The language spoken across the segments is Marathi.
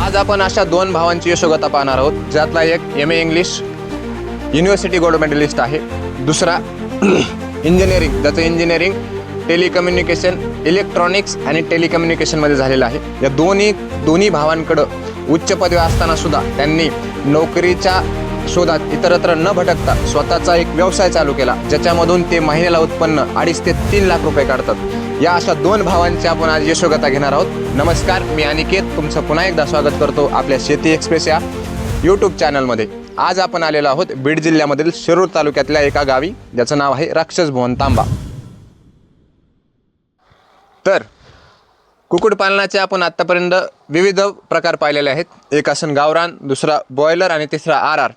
आज आपण अशा दोन भावांची यशोगाथा पाहणार आहोत, ज्यातला एक MA English university gold medallist आहे, दुसरा इंजिनिअरिंग, ज्याचं इंजिनिअरिंग टेलिकम्युनिकेशन, इलेक्ट्रॉनिक्स आणि टेलिकम्युनिकेशनमध्ये झालेलं आहे. या दोन्ही भावांकडं उच्च पदवी असताना सुद्धा त्यांनी नोकरीच्या शोधात इतरत्र न भटकता स्वतःचा एक व्यवसाय चालू केला, ज्याच्यामधून ते महिन्याला उत्पन्न 2.5 ते 3 लाख रुपये काढतात. या अशा दोन भावांची आपण आज यशोगाथा घेणार आहोत. नमस्कार, मी अनिकेत तुमचं पुन्हा एकदा स्वागत करतो आपल्या शेती एक्सप्रेस या यूट्यूब चॅनलमध्ये. आज आपण आलेलो आहोत बीड जिल्ह्यामधील शिरूर तालुक्यातल्या एका गावी, ज्याचं नाव आहे राक्षसभुवन तांबा. तर कुक्कुटपालनाचे आपण आत्तापर्यंत विविध प्रकार पाहिलेले आहेत. एक आसन गावरान, दुसरा बॉयलर आणि तिसरा RR.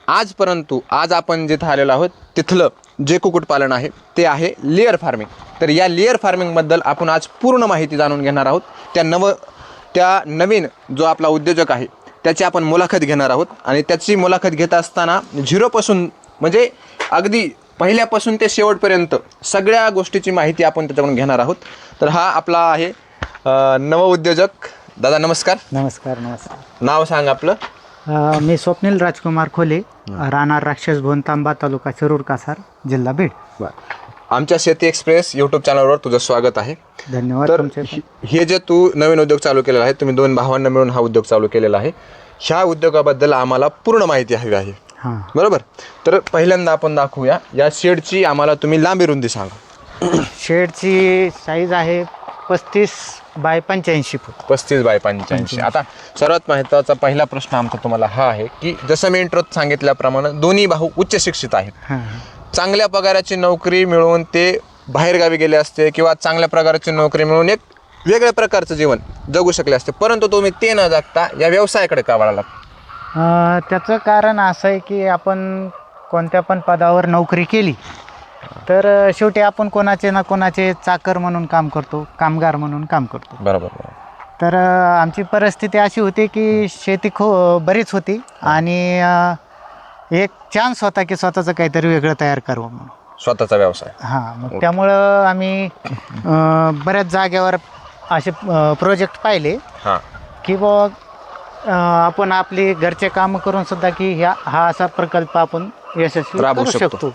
आज आपण जिथं आलेलो आहोत तिथलं जे कुक्कुटपालन आहे ते आहे लेअर फार्मिंग. तर या लेअर फार्मिंगबद्दल आपण आज पूर्ण माहिती जाणून घेणार आहोत. त्या नवीन जो आपला उद्योजक आहे त्याची आपण मुलाखत घेणार आहोत आणि त्याची मुलाखत घेत असताना झिरोपासून म्हणजे अगदी पहिल्यापासून ते शेवटपर्यंत सगळ्या गोष्टीची माहिती आपण त्याच्याकडून घेणार आहोत. तर हा आपला आहे नवउद्योजक. दादा नमस्कार. नमस्कार. नाव सांग आपलं. मी स्वप्नील राजकुमार खोले, राहणार राक्षसभुवन तांबा, तालुका शिरूर कासार, जिल्हा बीड. आमच्या शेती एक्सप्रेस यूट्यूब चॅनलवर तुझं स्वागत आहे. धन्यवाद. तर हे जे तू नवीन उद्योग चालू केलेला आहे, तुम्ही दोन भावांना मिळून हा उद्योग चालू केलेला आहे, ह्या उद्योगाबद्दल आम्हाला पूर्ण माहिती हवी आहे. बरोबर. तर पहिल्यांदा आपण दाखवूया या शेडची आम्हाला तुम्ही लांबी रुंदी सांगा. शेडची साईज आहे 35 बाय 85 फूट. 35 बाय 85. आता सर्वात महत्त्वाचा पहिला प्रश्न आमचा तुम्हाला हा आहे की जसं मी इंट्रोत सांगितल्याप्रमाणे दोन्ही भाऊ उच्च शिक्षित आहेत. चांगल्या पगाराची नोकरी मिळवून ते बाहेरगावी गेले असते किंवा चांगल्या प्रकारची नोकरी मिळवून एक वेगळ्या प्रकारचं जीवन जगू शकले असते, परंतु तुम्ही ते न जगता या व्यवसायाकडे का वळाला? त्याचं कारण असं आहे की आपण कोणत्या पण पदावर नोकरी केली तर शेवटी आपण कोणाचे ना कोणाचे चाकर म्हणून काम करतो, कामगार म्हणून काम करतो. बरोबर. तर आमची परिस्थिती अशी होती की शेती बरीच होती आणि एक चान्स होता की स्वतःचं काहीतरी वेगळं तयार करावं म्हणून, स्वतःचा व्यवसाय. मग त्यामुळं आम्ही बऱ्याच जागेवर असे प्रोजेक्ट पाहिले की आपण आपली घरचे कामं करून सुद्धा की हा असा प्रकल्प आपण यशस्वी करू शकतो.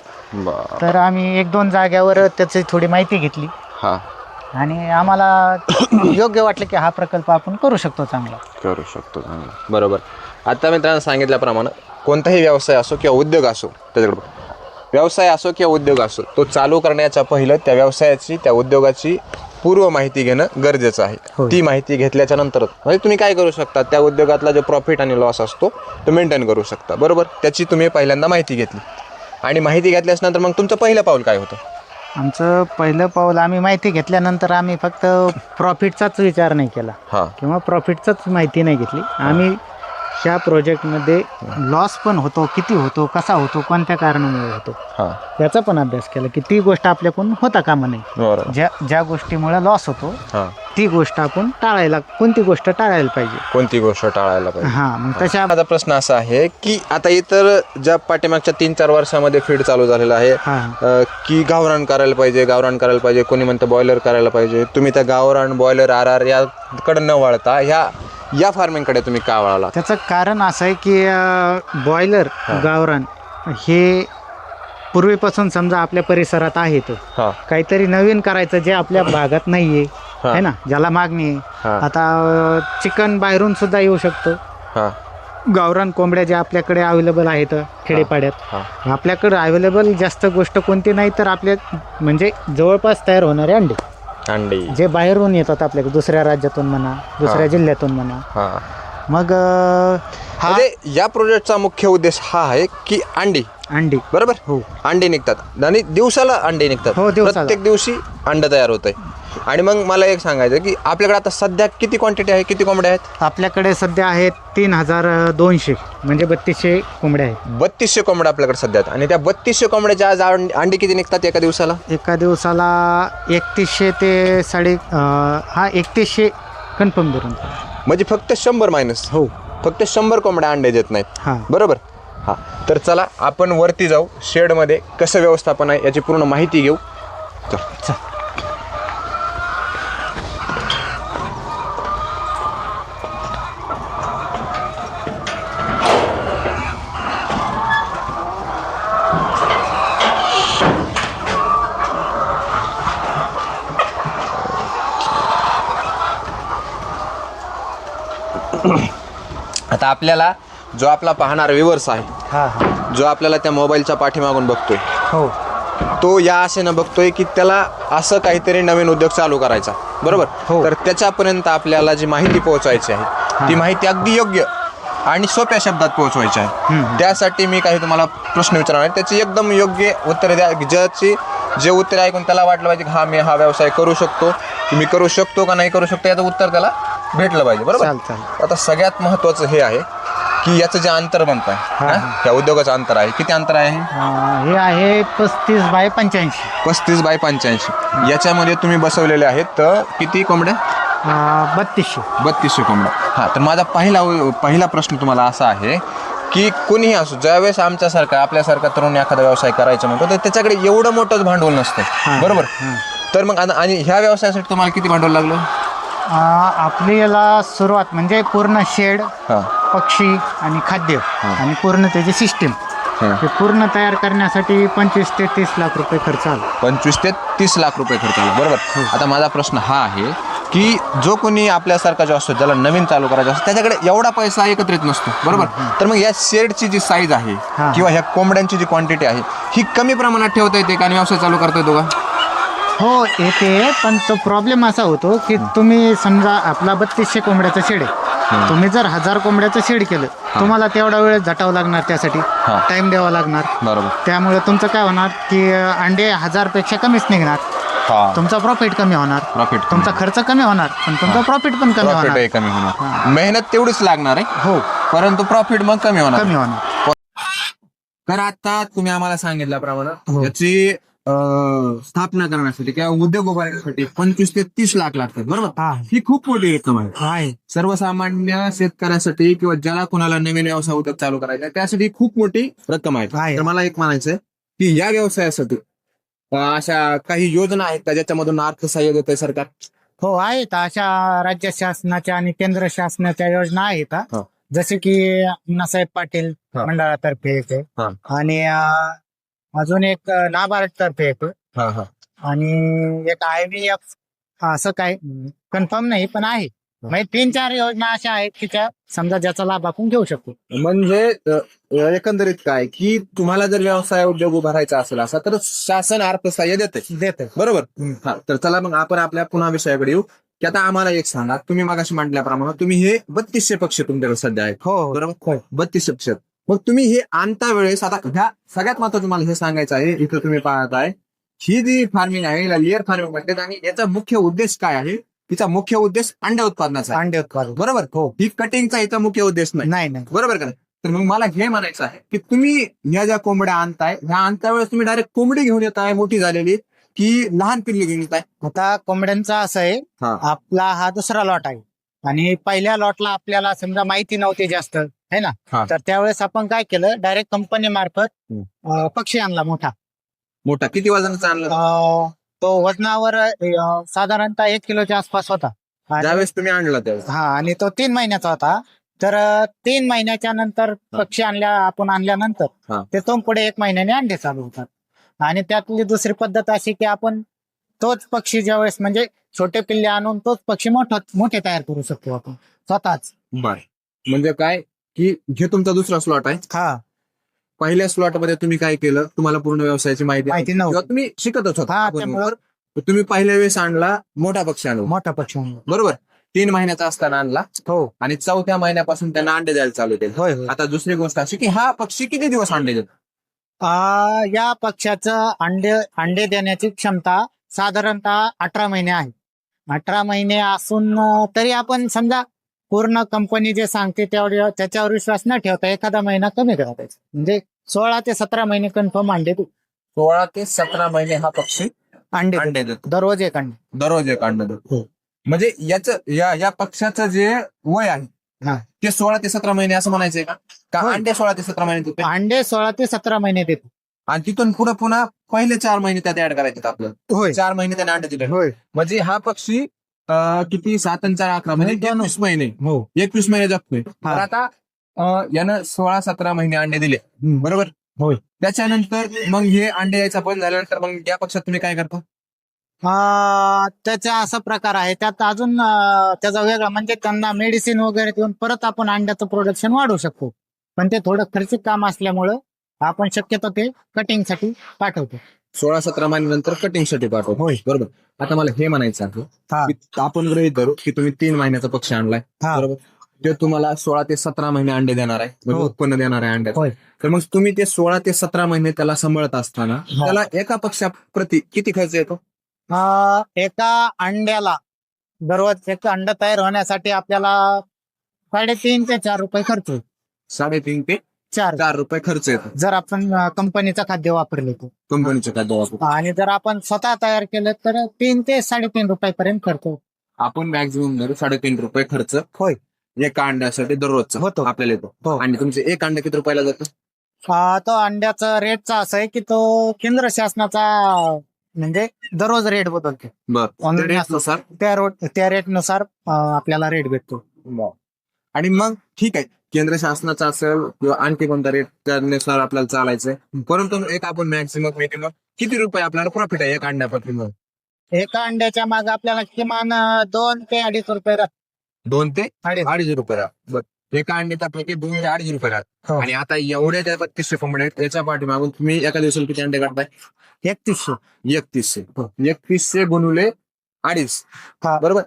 तर आम्ही 1-2 जागेवर त्याची थोडी माहिती घेतली आणि आम्हाला योग्य वाटलं की हा प्रकल्प आपण करू शकतो चांगला. बरोबर. आता मित्रांनो सांगितल्याप्रमाणे कोणताही व्यवसाय असो किंवा उद्योग असो, त्याच्याकडे व्यवसाय असो किंवा उद्योग असो, तो चालू करण्याच्या पहिलं त्या व्यवसायाची, त्या उद्योगाची पूर्व माहिती घेणं गरजेचं आहे. ती माहिती घेतल्याच्या नंतरच म्हणजे तुम्ही काय करू शकता, त्या उद्योगातला जो प्रॉफिट आणि लॉस असतो तो मेंटेन करू शकता. बरोबर. त्याची तुम्ही पहिल्यांदा माहिती घेतली आणि माहिती घेतल्यानंतर मग तुमचं पहिलं पाऊल काय होतं? आमचं पहिलं पाऊल, आम्ही माहिती घेतल्यानंतर आम्ही फक्त प्रॉफिटचाच विचार नाही केला किंवा प्रॉफिटचाच माहिती नाही घेतली. आम्ही ह्या प्रोजेक्टमध्ये लॉस पण होतो, किती होतो, कसा होतो, कोणत्या कारणामुळे होतो याचा पण अभ्यास केला की ती गोष्ट आपल्याकडून होता कामा नये. ज्या गोष्टीमुळे लॉस होतो ती गोष्ट आपण कोणती गोष्ट टाळायला पाहिजे. मग तशा माझा प्रश्न असा आहे की आता इतर ज्या पाठीमागच्या 3-4 वर्षामध्ये फीड चालू झालेला आहे की गावरान करायला पाहिजे, कोणी म्हणतं बॉयलर करायला पाहिजे. तुम्ही त्या गावरान, बॉयलर, RR याकडे न वळता या फार्मिंगकडे तुम्ही का वळाला? त्याचं कारण असं आहे की बॉयलर, गावरान हे पूर्वीपासून समजा आपल्या परिसरात आहेत, काहीतरी नवीन करायचं जे आपल्या भागात नाहीये है ना, ज्याला मागणी आहे. आता चिकन बाहेरून सुद्धा येऊ शकतो. गावरान कोंबड्या ज्या आपल्याकडे अवेलेबल आहेत खेडेपाड्यात, आपल्याकडे अवेलेबल जास्त गोष्ट कोणती नाही तर आपल्या म्हणजे जवळपास तयार होणारे अंडे जे बाहेरून येतात आपल्याकडे, दुसऱ्या राज्यातून म्हणा, दुसऱ्या जिल्ह्यातून म्हणा. मग या प्रोजेक्टचा मुख्य उद्देश हा आहे की अंडी बरोबर अंडे निघतात आणि दिवसाला अंडे निघतात. प्रत्येक दिवशी अंडं तयार होत आहे. आणि मग मला एक सांगायचं की आपल्याकडे आता सध्या किती क्वांटिटी आहे, किती कोंबड्या आहेत? आपल्याकडे सध्या आहेत 3200 म्हणजे 3200 कोंबड्या आहेत. 3200 कोंबड्या आपल्याकडे सध्या आहेत. आणि त्या 3200 कोंबड्याच्या आज अंडी किती निघतात एका दिवसाला? 3100 ते 3100 कन्फर्म धरून, म्हणजे फक्त 100 मायनस. फक्त 100 कोंबड्या अंडे देत नाहीत. बरोबर. तर चला आपण वरती जाऊ, शेडमध्ये कसं व्यवस्थापन आहे याची पूर्ण माहिती घेऊ. आता आपल्याला जो आपला पाहणारा व्ह्युअर्स आहे, हा हा जो आपल्याला त्या मोबाईलच्या पाठीमागून बघतोय, हो तो या आशेनं बघतोय की त्याला असं काहीतरी नवीन उद्योग चालू करायचा, बरोबर. हो. तर त्याच्यापर्यंत आपल्याला जी माहिती पोहोचवायची आहे ती माहिती अगदी योग्य आणि सोप्या शब्दात पोहोचवायची आहे. त्यासाठी मी काही तुम्हाला प्रश्न विचारणार आहे, त्याची एकदम योग्य उत्तर द्या. जे उत्तर ऐकून त्याला वाटलं पाहिजे की हा मी हा व्यवसाय करू शकतो, की मी करू शकतो का नाही करू शकतो, याचं उत्तर त्याला भेटलं पाहिजे, बरोबर. चालतं. आता सगळ्यात महत्त्वाचं हे आहे की याचं जे अंतर बनत आहे, या उद्योगाचं अंतर आहे, किती अंतर आहे? हे आहे 35 बाय 85. 35 बाय 85. याच्यामध्ये तुम्ही बसवलेले आहेत तर किती कोंबड्या? 3200 कोंबड्या. हां, तर माझा पहिला प्रश्न तुम्हाला असा आहे की कोणीही असो, ज्यावेळेस आमच्यासारखा आपल्यासारखा तरुण एखादा व्यवसाय करायचा म्हणतो तर त्याच्याकडे एवढं मोठंच भांडवल नसतं, बरोबर. तर मग आणि ह्या व्यवसायासाठी तुम्हाला किती भांडवल लागलं? आपली याला सुरुवात म्हणजे पूर्ण शेड, हां पक्षी आणि खाद्य आणि पूर्ण त्याची सिस्टीम हां हे पूर्ण तयार करण्यासाठी 25 ते 30 लाख रुपये खर्च आला. 25 ते 30 लाख रुपये खर्च आला, बरोबर. आता माझा प्रश्न हा आहे की जो कोणी आपल्यासारखा जो असतो, ज्याला नवीन चालू करायचं असतो, त्याच्याकडे एवढा पैसा एकत्रित नसतो, बरोबर. तर मग या शेडची जी साईज आहे किंवा ह्या कोंबड्यांची जी क्वांटिटी आहे ही कमी प्रमाणात ठेवता येते का आणि व्यवसाय चालू करता येतो का? हो येते, पण तो प्रॉब्लेम असा होतो की तुम्ही समजा आपला 3200 कोंबड्याचं शेड आहे, तुम्ही जर 1000 कोंबड्याचं शेड केलं, तुम्हाला तेवढा वेळ झटावं लागणार, त्यासाठी टाइम द्यावा लागणार, बरोबर. त्यामुळे तुमचं काय होणार की अंडे 1000 पेक्षा कमीच निघणार, तुमचा प्रॉफिट कमी होणार, तुमचा खर्च कमी होणार, पण तुमचा प्रॉफिट पण कमी होणार. मेहनत तेवढीच लागणार आहे, हो, परंतु प्रॉफिट मग कमी कमी होणार. होणार. तर आता तुम्ही आम्हाला सांगितल्याप्रमाणे याची स्थापना करण्यासाठी किंवा उद्योग उभारण्यासाठी 25 ते 30 लाख लागतात, बरोबर. ही खूप मोठी रक्कम आहे सर्वसामान्य शेतकऱ्यासाठी किंवा ज्याला कोणाला नवीन व्यवसाय उद्योग चालू करायचा आहे त्यासाठी खूप मोठी रक्कम आहे. तर मला एक म्हणायचं आहे की या व्यवसायासाठी अशा काही योजना आहेत का ज्याच्यामधून अर्थसहाय्य देत आहे सरकार? हो आहेत, अशा राज्य शासनाच्या आणि केंद्र शासनाच्या योजना आहेत, जसे की अण्णासाहेब पाटील मंडळातर्फे एक आहे, आणि अजून एक नाबार्ड तर्फे एक, आणि एक IVF, असं काय कन्फर्म नाही पण आहे. म्हणजे 3-4 योजना अशा आहेत की त्या समजा ज्याचा लाभ आपण घेऊ शकतो. म्हणजे एकंदरीत काय की तुम्हाला जर व्यवसाय उद्योग उभारायचा असेल असा तर शासन अर्थसहाय्य देते, बरोबर. तर चला मग आपण आपल्या पुन्हा विषयाकडे येऊ की आता आम्हाला एक सांगा, तुम्ही मगाशी म्हटल्याप्रमाणे तुम्ही हे 3200 पक्ष तुमच्याकडे सध्या आहेत, हो बरोबर. 3200 पक्ष. मग तुम्ही हे आणता वेळेस आता ह्या सगळ्यात महत्त्वाचं तुम्हाला हे सांगायचं आहे, इथं तुम्ही पाहताय ही जी फार्मिंग आहे याला लेअर फार्मिंग म्हणतात, आणि याचा मुख्य उद्देश काय आहे? तिचा मुख्य उद्देश अंडे उत्पादनाचा आहे, अंडे उत्पादन, बरोबर. हो, ही कटिंगचा याचा मुख्य उद्देश नाही, बरोबर का. तर मग मला हे म्हणायचं आहे की तुम्ही ह्या ज्या कोंबड्या आणताय ह्या आणता वेळेस तुम्ही डायरेक्ट कोंबडी घेऊन येताय मोठी झालेली की लहान पिल्ली घेऊन येताय? आता कोंबड्यांचा असं आहे, आपला हा दुसरा लॉट आहे आणि पहिल्या लॉटला आपल्याला समजा माहिती नव्हती जास्त, है ना. तर त्यावेळेस आपण काय केलं, डायरेक्ट कंपनी मार्फत पक्षी आणला मोठा. किती वजनाचा आणला? तो वजनावर साधारणतः 1 किलोच्या आसपास होता ज्यावेळेस तुम्ही आणला त्यावेळेस. आणि तो 3 महिन्याचा होता. तर 3 महिन्याच्या नंतर पक्षी आपण आणल्यानंतर ते तो पुढे 1 महिन्याने अंडे चालू होतात. आणि त्यातली दुसरी पद्धत अशी की आपण तोच पक्षी ज्यावेळेस म्हणजे छोटे पिल्ले आणून तोच पक्षी मोठे तयार करू शकतो आपण स्वतःच. बर, म्हणजे काय की हे तुमचा दुसरा स्लॉट आहे. पहिल्या स्लॉट मध्ये तुम्ही काय केलं, तुम्हाला पूर्ण व्यवसायाची माहिती नव्हती, तुम्ही शिकतच होता. तुम्ही पहिल्या वेळेस आणला मोठा पक्षी बरोबर. 3 महिन्याचा असताना आणला, हो, आणि 4थ्या महिन्यापासून त्यांना अंडे द्यायला चालू केले. आता दुसरी गोष्ट अशी की हा पक्षी किती दिवस अंडे देतो? या पक्षाचं अंडे देण्याची क्षमता साधारणतः 18 महिने आहे. 18 महिने असून तरी आपण समजा पूर्ण कंपनी जे सांगते त्याच्यावर विश्वास न ठेवता एखादा महिना कमी करायचा, म्हणजे 16 ते 17 महिने कन्फर्म अंडे देतो. 16 ते 17 महिने हा पक्षी अंडे देतो. दररोज एक अंडे देतो. म्हणजे या पक्षाचं जे वय आहे ते 16 ते 17 महिने असं म्हणायचंय का? अंडे 16 ते 17 महिने देतो? अंडे 16 ते 17 महिने देतो. आणि तिथून पुन्हा पहिले 4 महिने त्यात ऍड करायचे आपलं. 4 महिने त्याने अंडे दिले. म्हणजे हा पक्षी किती 7 आणि 4 11 म्हणजे 21 महिने. 21 महिने जगतोय. तर आता यानं 16-17 महिने अंडे दिले, बरोबर. त्याच्यानंतर मग हे अंडे यायचा बंद झाल्यानंतर मग या पक्षात तुम्ही काय करता? त्याचा असा प्रकार आहे, त्यात अजून त्याचा वेगळा म्हणजे त्यांना मेडिसिन वगैरे देऊन परत आपण अंड्याचं प्रोडक्शन वाढवू शकतो. पण ते थोडं खर्चिक काम असल्यामुळं आपण शक्यतो ते कटिंगसाठी पाठवतो. 16-17 महिन्यानंतर कटिंगसाठी पाठवतो. होय. बरोबर. आता मला हे म्हणायचं आहे हा. की आपण गृहीत धरू की तुम्ही 3 महिन्याचा पक्षी आणलाय. हा. बरोबर. ते तुम्हाला 16 ते 17 महिने अंडे देणार आहे, म्हणजे हो. उत्पन्न देणार आहे अंड्याचं. होय. तर मग तुम्ही ते 16 ते 17 महिने त्याला सांभाळत असताना त्याला एका पक्षाप्रती किती खर्च येतो? एका अंड्याला दररोज एक अंड तयार होण्यासाठी आपल्याला 3.5 ते 4 रुपये खर्च होतो. 3.5 ते 4 रुपये खर्च येतो जर आपण कंपनीचं खाद्य वापरले तर. कंपनीच्या खाद्यावर. आणि जर आपण स्वतः तयार केलं तर 3 ते 3.5 रुपयापर्यंत खर्च होतो. आपण मॅक्झिमम धरू 3.5 रुपये खर्च होय. एका अंड्यासाठी दररोजचा होतो. आपल्याला येतो. हो. आणि तुमचे एक अंडे किती रुपयाला जातं? तो अंड्याचा रेटचा असं आहे की तो केंद्र शासनाचा म्हणजे दररोज रेट बदलतो. बरं. त्या रेटनुसार आपल्याला रेट भेटतो. आणि मग ठीक आहे, केंद्र शासनाचा असेल किंवा आणखी कोणता रेट त्यानुसार आपल्याला चालायचंय. परंतु एक आपण मॅक्सिमम मिनिमम किती रुपये आपल्याला प्रॉफिट आहे एका अंड्याप्रती? मग एका अंड्याच्या मागे आपल्याला किमान 2 ते 2.5 रुपये राहतात. 2 ते 2.5. 2.5 रुपये राहतात. बरं. एका अंड्याच्या पैकी 2 ते 2.5 रुपये राहतात. हो. आणि आता एवढ्या त्या 3200 कोंबड्या आहेत, याच्या पाठीमागून तुम्ही एका दिवसाला किती अंडे काढताय? 3100. 3100. 3100 गुणुले 2.5. हा. बरोबर.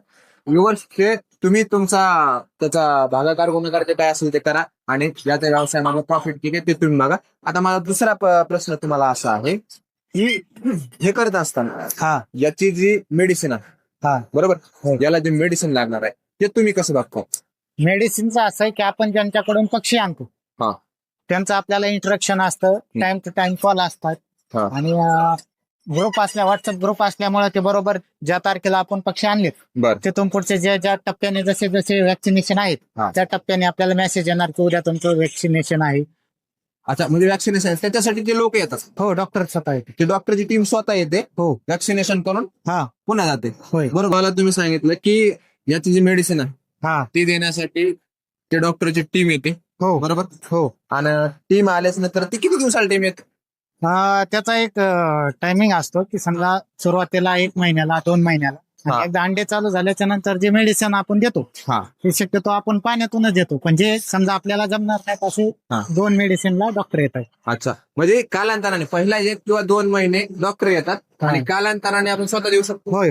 व्ह्युअर्स, ते तुम्ही तुमचा त्याचा भागाकार गुणाकार जे काय असेल ते करा आणि याचा व्यवसाय मागा प्रॉफिट किती आहे ते तुम्ही मागा. आता माझा दुसरा प्रश्न तुम्हाला असा आहे की हे करत असताना याची जी मेडिसिन आहे, बरोबर, याला जे मेडिसिन लागणार आहे ते तुम्ही कसं बघता? मेडिसिनचं असं आहे की आपण ज्यांच्याकडून पक्षी आणतो त्यांचं आपल्याला इंट्रक्शन असतं, टाइम टू टाइम कॉल असतात. आणि ग्रुप व्हॉट्सअप ग्रुप असल्यामुळे ते बरोबर ज्या तारखेला आपण पक्षी आणले तिथून पुढचे ज्या टप्प्याने जसे जसे व्हॅक्सिनेशन आहेत त्या टप्प्याने आपल्याला मेसेज येणार की उद्या तुमचं व्हॅक्सिनेशन आहे. अच्छा, म्हणजे व्हॅक्सिनेशन त्याच्यासाठी ते लोक येतात? हो, डॉक्टर स्वतः येते. ते डॉक्टरची टीम स्वतः येते. हो. व्हॅक्सिनेशन करून पुन्हा जाते. बरोबर. मला तुम्ही सांगितलं की याची जी मेडिसिन आहे ती देण्यासाठी ते डॉक्टरची टीम येते. हो, बरोबर. हो. आणि टीम आल्याच नंतर ती किती दिवसाला टीम येते? त्याचा एक टायमिंग असतो की समजा सुरुवातीला 1 महिन्याला 2 महिन्याला, आणि एकदा अंडे चालू झाल्याच्या नंतर जे मेडिसिन आपण देतो ते शक्यतो आपण पाण्यातूनच देतो. पण जे समजा आपल्याला जमणार नाही असे 2 मेडिसिनला डॉक्टर येतात. अच्छा, म्हणजे कालांतराने पहिला 1 किंवा 2 महिने डॉक्टर येतात आणि कालांतराने आपण स्वतः देऊ शकतो. होय.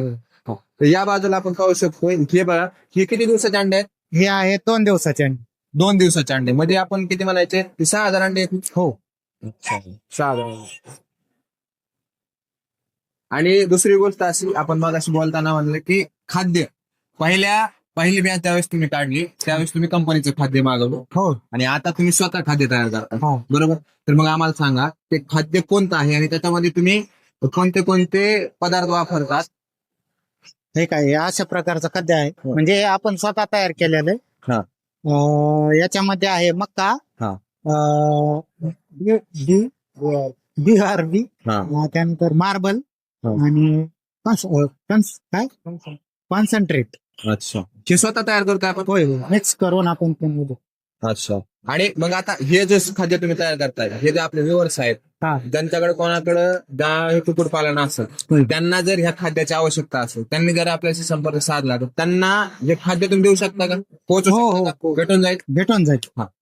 या बाजूला आपण पाहू शकतो. हे बघा, हे किती दिवसाचे अंडे आहेत? हे आहे 2 दिवसाचे अंडे. 2 दिवसाचे अंडे म्हणजे आपण किती म्हणायचे? 6,000 अंडे आहेत. हो. 6,000. आणि दुसरी गोष्ट अशी, आपण मगाशी बोलताना म्हणलं की खाद्य पहिली बॅच त्यावेळेस तुम्ही काढली त्यावेळेस तुम्ही कंपनीचं खाद्य मागवलं. हो. आणि आता तुम्ही स्वतः खाद्य तयार करता. बरोबर. तर मग आम्हाला सांगा ते खाद्य कोणतं आहे आणि त्याच्यामध्ये तुम्ही कोणते कोणते पदार्थ वापरतात? हे काय अशा प्रकारचं खाद्य आहे म्हणजे आपण स्वतः तयार केलेलं. याच्यामध्ये आहे मक्का, BRB, त्यानंतर मार्बल आणि कॉन्सन्ट्रेट. अच्छा, हे स्वतः तयार करताय आपण? होय, मिक्स करून आपण. अच्छा. आणि मग आता हे जे खाद्य तुम्ही तयार करताय, हे जे आपले व्ह्युअर्स आहेत ज्यांच्याकडे कोणाकडे गाय कुक्कुटपालन असेल, त्यांना जर ह्या खाद्याची आवश्यकता असेल, त्यांनी जर आपल्याशी संपर्क साधला तर त्यांना हे खाद्य तुम्ही देऊ शकता का? पोहोचू भेटून जाईल.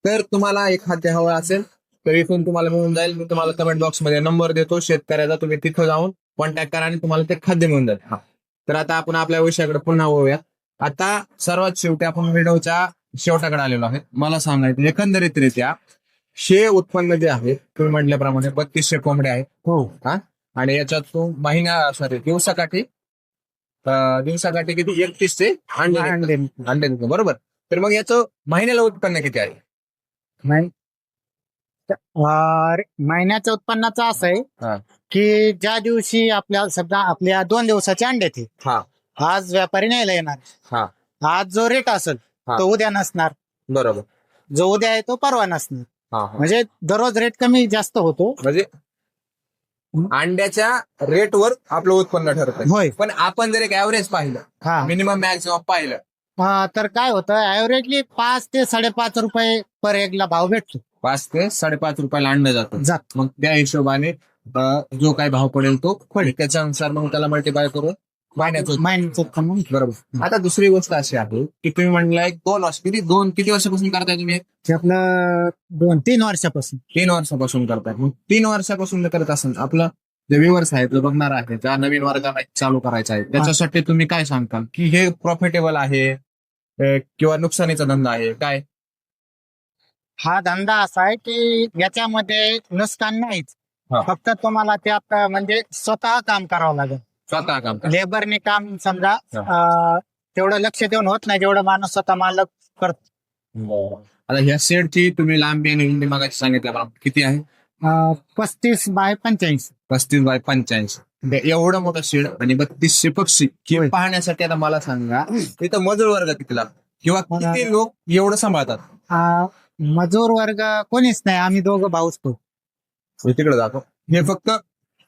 तर तुम्हाला एक खाद्य हवं असेल तर इथून तुम्हाला मिळून जाईल. मी तुम्हाला कमेंट बॉक्स मध्ये नंबर देतो शेतकऱ्याचा, तुम्ही तिथं जाऊन कॉन्टॅक्ट करा आणि तुम्हाला ते खाद्य मिळून जाईल. तर आता आपण आपल्या विषयाकडे पुन्हा वळूया. आता सर्वात शेवटी आपण व्हिडिओच्या शेवटाकडे आलेलो आहे. मला सांगायचं एकंदरीतरित्या हे उत्पन्न जे आहे तुम्ही म्हटल्याप्रमाणे 3200 कोंबड्या आहेत. हो. आणि याच्यात तो दिवसाकाठी किती? 3100 अंडे बरोबर. तर मग याचं महिन्याला उत्पन्न किती आहे? महिन्याच्या उत्पन्नाचं असं आहे की ज्या दिवशी आपल्या 2 दिवसाचे अंडे ते आज व्यापारी न्यायला येणार, आज जो रेट असेल तो उद्या नसणार. बरोबर. जो उद्या आहे तो परवा नसणार. म्हणजे दररोज रेट कमी जास्त होतो. म्हणजे अंड्याच्या रेटवर आपलं उत्पन्न ठरतं. होय. पण आपण जर एक ऍव्हरेज पाहिलं, मिनिमम मॅक्सिमम पाहिलं, तर काय होतं, ऍव्हरेजली 5 ते 5.5 रुपये पर एगला भाव भेटतो. 5 ते 5.5 रुपयाला अंड जातं. मग त्या हिशोबाने जो काही भाव पडेल तो पडेल, त्याच्यानुसार मग त्याला मल्टिप्लाय करून महिन्याचं उत्पन्न. बरोबर. आता दुसरी गोष्ट अशी आहे की तुम्ही म्हणलाय 2 वर्ष, किती वर्षापासून करताय तुम्ही? ते आपलं 2-3 वर्षापासून. 3 वर्षापासून करताय. मग 3 वर्षापासून जर करत असेल, आपलं जे व्ह्युअर्स आहेत, जो बघणार आहे, त्या नवीन वर्गाला चालू करायचा आहे, त्याच्यासाठी तुम्ही काय सांगताल की हे प्रॉफिटेबल आहे किंवा नुकसानीचा धंदा आहे काय? हा धंदा असा आहे की याच्यामध्ये नुकसान नाहीच. हा. फक्त तुम्हाला त्यात म्हणजे स्वतः काम करावं लागेल. स्वतः काम करा. लेबरने काम समजा तेवढं लक्ष देऊन होत नाही जेवढं माणूस स्वतः मालक करतो. आता ह्या शेडची तुम्ही लांबी आणि रुंदी मागायची सांगितल्याप्रमाणे किती आहे? 35 बाय 85. 35 बाय 85. एवढं मोठं शेड आणि 3200 पक्षी हे होय. पाहण्यासाठी आता मला सांगा, इथं मजूर वर्ग किती लागतो किंवा किती लोक एवढं सांभाळतात? मजूर वर्ग कोणीच नाही, आम्ही दोघं भाऊच तो. तिकडे जातो. हे फक्त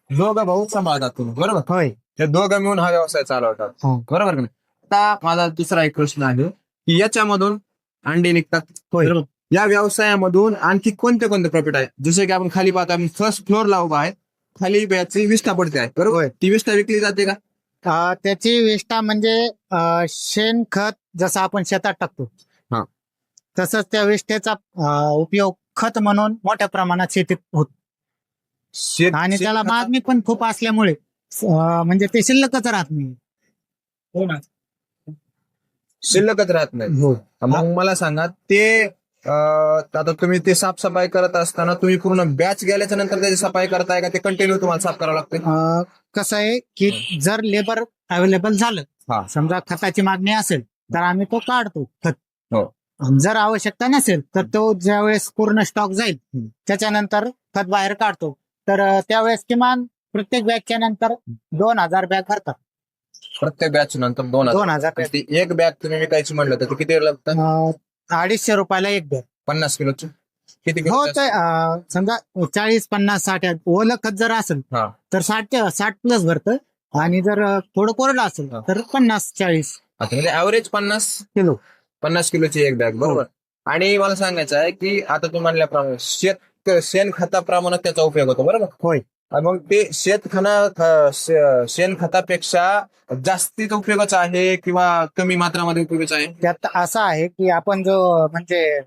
दोघं भाऊ सांभाळतात तुम्ही, बरोबर? होय. हे दोघं मिळून हा व्यवसाय चालवतात, हो. बरोबर का नाही? आता माझा दुसरा एक प्रश्न आहे की याच्यामधून अंडे निघतात, होय. बरोबर? या व्यवसायामधून आणखी कोणते कोणते प्रॉफिट आहे? जसे की आपण खाली पाहतो, आपण फर्स्ट फ्लोअरला उभा आहे, खाली ब्याची विष्ठा पडते आहे, बरोबर? होय. ती विष्ठा विकली जाते का? त्याची विष्ठा म्हणजे शेणखत जसं आपण शेतात टाकतो हा. तसंच त्या विष्ठेचा उपयोग खत म्हणून मोठ्या प्रमाणात शेतीत होतो. आणि त्याला मागणी पण खूप असल्यामुळे म्हणजे ते शिल्लकच राहत नाही. हो ना, शिल्लकच राहत नाही. हो. मग मला सांगा, ते आता तुम्ही ते साफसफाई करत असताना तुम्ही पूर्ण बॅच गेल्याच्या नंतर त्याची सफाई करताय का ते कंटिन्यू तुम्हाला साफ करावं लागतं? कसं आहे की जर लेबर अवेलेबल झालं, हा. समजा खताची मागणी असेल तर आम्ही तो काढतो खत. हो. जर आवश्यकता नसेल तर तो ज्यावेळेस पूर्ण स्टॉक जाईल त्याच्यानंतर खत बाहेर काढतो. तर त्यावेळेस किमान प्रत्येक बॅगच्या नंतर 2000 बॅग भरतात. प्रत्येक बॅच नंतर 2000. एक बॅग तुम्ही विकायची म्हणलं तर ते किती लागतं? 250 रुपयाला एक बॅग. 50 किलोची किती हो, किलो? ते समजा 40, 50, 60 ओलं खत जर असेल हा. तर 60 प्लस भरतं. आणि जर थोडं कोरडं असेल तर 50-40 आता म्हणजे ॲव्हरेज 50 किलो. 50 किलोची एक बॅग, बरोबर? आणि मला सांगायचं आहे की आता तुम्ही म्हणल्याप्रमाणे शेणखताप्रमाणे त्याचा उपयोग होतो, बरोबर? होय. आणि मग ते शेणखतापेक्षा जास्तीच उपयोगाचं आहे किंवा कमी मात्रामध्ये उपयोगाचं आहे? त्यात असं आहे की आपण जो म्हणजे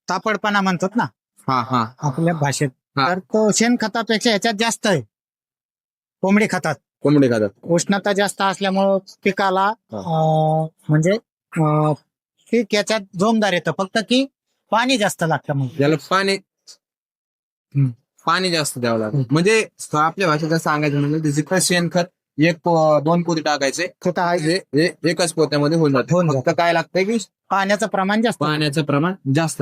तापडपणा म्हणतात ना हा हा आपल्या भाषेत, हा. तर तो शेणखतापेक्षा ह्याच्यात जास्त आहे. कोंबडी खतात उष्णता जास्त असल्यामुळं पिकाला म्हणजे पीक याच्यात जोमदार येतं, फक्त की पाणी जास्त लागतं. मग याला पाणी जास्त द्यावं लागतं. म्हणजे आपल्या भाषेत सांगायचं म्हणजे जिथं शेणखत 1-2 पोती टाकायचे, खत आहे एकच पोत्यामध्ये होऊन जातं. फक्त काय लागतंय की पाण्याचं प्रमाण जास्त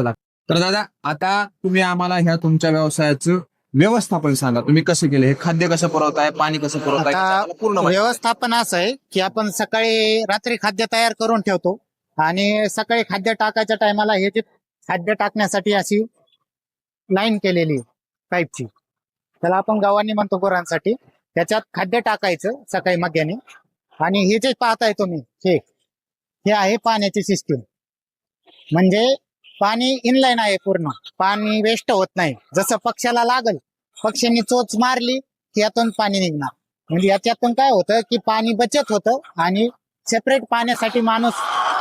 लागतं. तर दादा, आता तुम्ही आम्हाला ह्या तुमच्या व्यवसायाचं व्यवस्थापन सांगा. तुम्ही कसं केलं, हे खाद्य कसं पुरवताय, पाणी कसं पुरवताय, आता पूर्ण व्यवस्थापन असं आहे की आपण सकाळी रात्री खाद्य तयार करून ठेवतो आणि सकाळी खाद्य टाकायच्या टायमाला हे जे खाद्य टाकण्यासाठी अशी लाईन केलेली पाईपची, त्याला आपण गव्हाणी म्हणतो गुरांसाठी. त्याच्यात खाद्य टाकायचं सकाळी मध्याने. आणि हे जे पाहताय तुम्ही हे आहे पाण्याची सिस्टीम. म्हणजे पाणी इनलाईन आहे, पूर्ण पाणी वेस्ट होत नाही. जसं पक्ष्याला लागल, पक्ष्यांनी चोच मारली की यातून पाणी निघणार. म्हणजे याच्यातून काय होतं की पाणी बचत होतं आणि सेपरेट पाण्यासाठी माणूस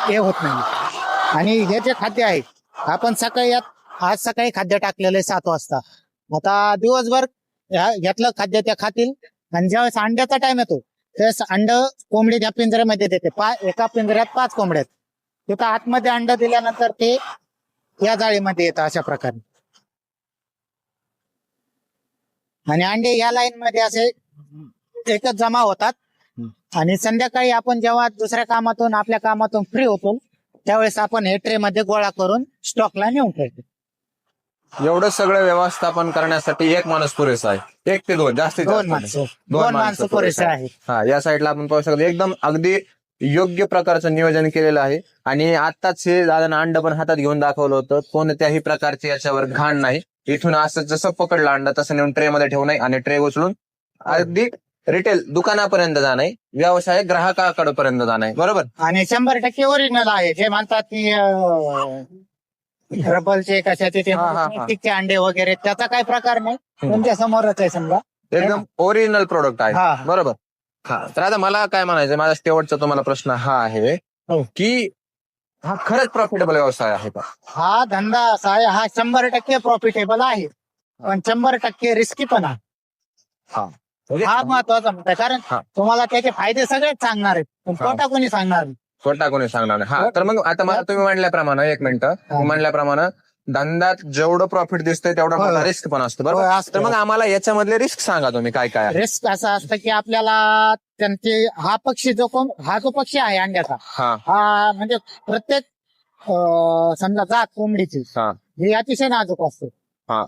हे होत नाही. आणि हे जे खाद्य आहे आपण सकाळी आज सकाळी खाद्य टाकलेलं आहे 7 वाजता. आता दिवसभर यातलं खाद्य त्या खातील. आणि ज्यावेळेस अंड्याचा टाइम येतो त्यावेळेस अंड कोंबडी त्या पिंजऱ्यामध्ये देते. एका पिंजऱ्यात 5 कोंबड्या. तिथं आतमध्ये अंड दिल्यानंतर ते या जाळीमध्ये येतं अशा प्रकारे. आणि अंडे या लाईन मध्ये असे एकच जमा होतात. आणि संध्याकाळी आपण जेव्हा दुसऱ्या कामातून आपल्या कामातून फ्री होतो त्यावेळेस आपण हे ट्रे मध्ये गोळा करून स्टॉकला नेऊन ठेवतो. एवढं सगळं व्यवस्थापन करण्यासाठी एक माणूस पुरेसा आहे? 1 ते 2 जास्तीत जास्त 2 माणसं पुरेसे आहेत. हा, या साईडला आपण पाहू शकतो एकदम अगदी योग्य प्रकारचं नियोजन केलेलं आहे. आणि आताच हे दादानं अंड पण हातात घेऊन दाखवलं होतं. कोणत्याही प्रकारची याच्यावर घाण नाही. इथून असं जसं पकडलं अंड तसं नेऊन ट्रे मध्ये ठेवू नये आणि ट्रे उचलून अगदी रिटेल दुकानापर्यंत जाणं, व्यवसाय ग्राहकाकडे पर्यंत जाणं, बरोबर? आणि 100% ओरिजिनल आहे. जे म्हणतात की रबलचे कशाचे ते प्लास्टिकचे अंडे वगैरे त्याचा काही प्रकार नाही. तुमच्या समोरच आहे समजा, एकदम ओरिजिनल प्रोडक्ट आहे, बरोबर? हा तर आता मला काय म्हणायचं, माझा शेवटचा तुम्हाला प्रश्न हा आहे हो. की हा खरंच प्रॉफिटेबल व्यवसाय आहे का? हा धंदा असा आहे, हा 100% प्रॉफिटेबल आहे, पण 100% रिस्की पण आहे. हा हा महत्वाचा मुद्दा आहे, कारण हा. तुम्हाला त्याचे फायदे सगळेच सांगणार आहेत, पण हा. तोटा कोणी सांगणार नाही. स्वतः कोणी सांगणार नाही. हा तर मग आता मला तुम्ही म्हणल्याप्रमाणे, एक मिनिट, तुम्ही म्हणल्याप्रमाणे धंद्यात जेवढं प्रॉफिट दिसतंय तेवढा होय. मोठा रिस्क पण असतो, होय, बरोबर? असतो. तर मग आम्हाला याच्यामधले रिस्क सांगा तुम्ही, काय काय आहे? रिस्क असं असतं की आपल्याला त्यांचे हा पक्षी हा जो पक्षी आहे अंड्याचा, हा हा म्हणजे प्रत्येक समजा जात कोंबडीची हा ही अतिशय नाजूक असते. हा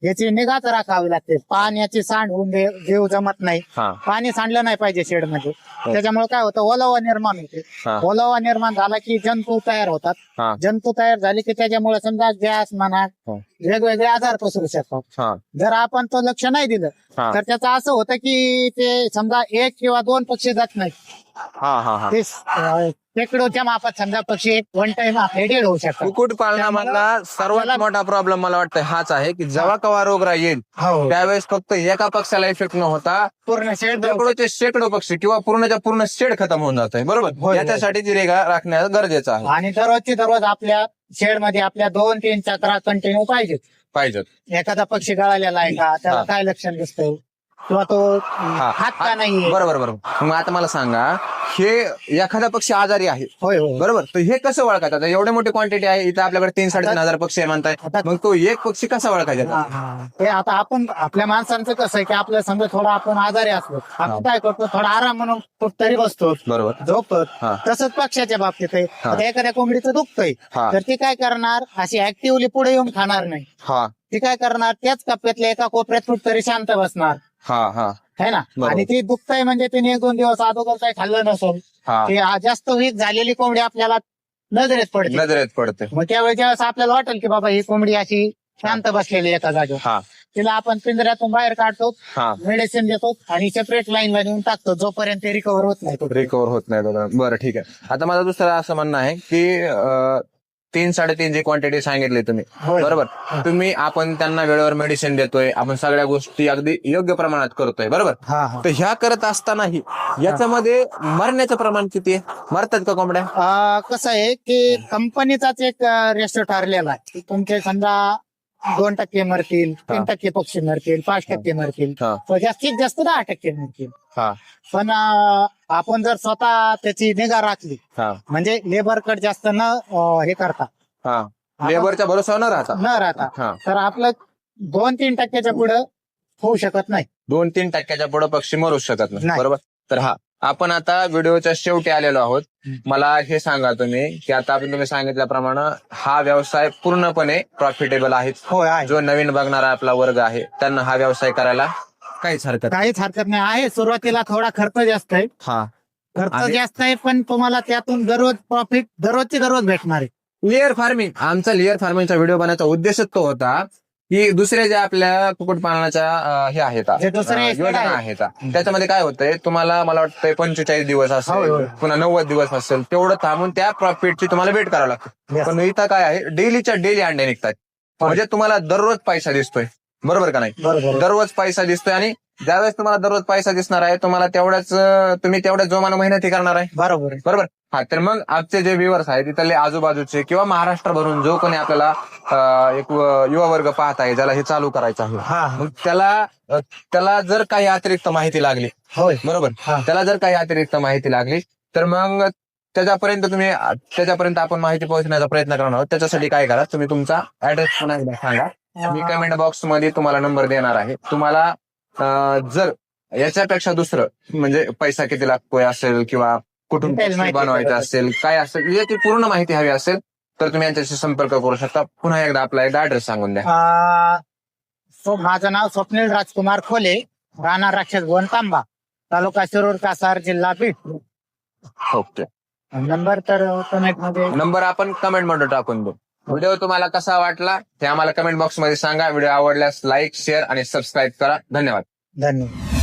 याची निगाच राखावी लागते. पाण्याची सांड होऊन देव जमत नाही. हा पाणी सांडलं नाही पाहिजे शेडमध्ये. त्याच्यामुळे काय होतं, ओलावा निर्माण होते. हा. ओलावा निर्माण झाला की जंतू तयार होतात. हा. जंतू तयार झाले की त्याच्यामुळे समजा गॅस म्हणा, हा. वेगवेगळे आजार पसरू शकतात. हा. जर आपण तो लक्ष नाही दिलं हा. तर त्याचं असं होतं की ते समजा 1 किंवा 2 पक्षी जात नाही. हा हा हा ते शेकडोच्या मापात समजा पक्षी वन टाइम डेड होऊ शकतात. कुक्कुट पालनामधला सर्वात मोठा प्रॉब्लेम मला वाटतं हाच आहे की जेव्हा कवा रोगराई येईल हो. त्यावेळेस फक्त एका पक्षाला इफेक्ट न होता पूर्ण शेड शेकडो पक्षी किंवा पूर्णच्या पूर्ण शेड खतम होऊन जात आहे, बरोबर? होय. याच्यासाठी ती रेगा राखण्याचं गरजेचं आहे. आणि दररोज आपल्या शेड मध्ये आपल्या 2-3 चक्रा कंटिन्यू पाहिजेत. एखादा पक्षी गळालेला आहे का, त्याला हा. काय लक्षण दिसतंय, किंवा तो हात का नाहीये. बरोबर. मग आता मला सांगा, हे एखादा पक्षी आजारी आहे, होय होय. बरोबर, तर हे कसं ओळखायचं? आता एवढी मोठी क्वांटिटी आहे इथं, आपल्याकडे 3-3.5 हजार पक्षी आहे म्हणताय, मग तो एक पक्षी कसा ओळखायचा? ते आता आपण आपल्या माणसांचं कसं आहे की आपल्या समजा थोडा आपण आजारी असलो, आपण काय करतो, थोडा आराम म्हणून कुठतरी बसतो, बरोबर. झोपत. हा. तसंच पक्ष्याच्या बाबतीत आहे. हा. आता एखाद्या कोंबडीचं दुखतंय हा. तर ती काय करणार, अशी ऍक्टिव्हली पुढे येऊन खाणार नाही. हा ती काय करणार, त्याच कप्प्यातल्या एका कोपऱ्यात कुठतरी शांत बसणार, हा हा है ना. बरोबर. आणि ती दुखतंय म्हणजे तिने 1-2 दिवस अगोदर काही खाल्लं नसेल, हा ते जास्त वीक झालेली कोंबडी आपल्याला नजरेत पडते. नजरेत पडते. मग त्यावेळी ज्यावेळेस आपल्याला वाटेल की बाबा ही कोंबडी अशी शांत बसलेली एका जागेवर, हा तिला आपण पिंजऱ्यातून बाहेर काढतो, हा मेडिसिन देतो आणि सेपरेट लाईनला नेऊन टाकतो जोपर्यंत ते रिकव्हर होत नाही. रिकव्हर होत नाही बघा. बरं, ठीक आहे. आता माझं दुसरं असं म्हणणं आहे की 3-3.5 जी क्वांटिटी सांगितली तुम्ही, होय. बरोबर, आपण त्यांना वेळेवर मेडिसिन देतोय, आपण सगळ्या गोष्टी अगदी योग्य प्रमाणात करतोय, बरोबर. हा हा. तर ह्या करत असतानाही याच्यामध्ये मरण्याचं प्रमाण किती आहे? मरतात का कोंबड्या? कसं आहे की कंपनीचाच एक रेशो ठरलेला आहे की तुमचे समजा 2% मरतील, 3% पक्षी मरतील, 5% मरतील, हा. तर जास्तीत जास्त 10% मरतील. हा पण आपण जर स्वतः त्याची निगा राखली, हा म्हणजे लेबरकडे जास्त न हे करता, हा लेबरच्या भरोसा न राहता न राहता, हा. तर आपलं 2-3% पुढं होऊ शकत नाही. 2-3% पुढे पक्षी मरू शकत नाही, नाही. बरोबर. तर आपण आता व्हिडिओच्या शेवटी आलेलो आहोत. मला हे सांगा तुम्ही की आता तुम्ही सांगितल्याप्रमाणे हा व्यवसाय पूर्णपणे प्रॉफिटेबल आहे. होय आहे. जो नवीन बघणारा आपला वर्ग आहे त्यांना हा व्यवसाय करायला काहीच हरकत काहीच हरकत नाही आहे. सुरुवातीला थोडा खर्च जास्त आहे, हा खर्च जास्त आहे, पण तुम्हाला त्यातून दररोज प्रॉफिट दररोजची दररोज भेटणार आहे. लेअर फार्मिंग, आमचा लेअर फार्मिंगचा व्हिडिओ बनवण्याचा उद्देशच तो होता की दुसरे जे आपल्या कुक्कुटपालनाच्या हे आहेत, जे दुसरे योजना आहेत, त्याच्यामध्ये काय होतंय, तुम्हाला मला वाटतंय 45 दिवस होय, असेल, होय. पुन्हा 90 दिवस असेल, तेवढं थांबून त्या प्रॉफिटची तुम्हाला वेट करावं लागतं. Yes. पण इथं काय आहे, डेलीच्या डेली अंडे निघतात, म्हणजे तुम्हाला दररोज पैसा दिसतोय, बरोबर का नाही? बरोबर. दररोज पैसा दिसतोय, आणि ज्यावेळेस तुम्हाला दररोज पैसा दिसणार आहे, तुम्हाला तुम्ही तेवढ्याच जोमानं मेहनती करणार आहे, बरोबर आहे. बरोबर. हा तर मग आजचे जे व्ह्युअर्स आहेत तिथले आजूबाजूचे किंवा महाराष्ट्रभरून जो कोणी आपल्याला एक युवा वर्ग पाहत आहे, ज्याला हे चालू करायचं आहे, हा. मग त्याला जर काही अतिरिक्त माहिती लागली, होय. बरोबर, हा. त्याला जर काही अतिरिक्त माहिती लागली तर मग त्याच्यापर्यंत आपण माहिती पोहोचण्याचा प्रयत्न करणार आहोत. त्याच्यासाठी काय करा, तुम्ही तुमचा ऍड्रेस पुन्हा एकदा सांगा. मी कमेंट बॉक्स मध्ये तुम्हाला नंबर देणार आहे. तुम्हाला जर याच्यापेक्षा दुसरं म्हणजे पैसा किती लागतोय असेल किंवा कुठून Detail माहिती बनवायचं असेल, काय असेल, याची पूर्ण माहिती हवी असेल तर तुम्ही यांच्याशी संपर्क करू शकता. पुन्हा एकदा आपला ऍड्रेस सांगून द्या. माझं नाव स्वप्नील राजकुमार खोले, राहणार राक्षस भवन तांबा, तालुका शिरूर, कासार, जिल्हा बीड. ओके. नंबर तर कमेंट मध्ये, नंबर आपण कमेंट मध्ये टाकून देऊ. व्हिडिओ तुम्हाला कसा वाटला ते आम्हाला कमेंट बॉक्स मध्ये सांगा. व्हिडिओ आवडल्यास लाईक, शेअर आणि सबस्क्राईब करा. धन्यवाद. धन्यवाद.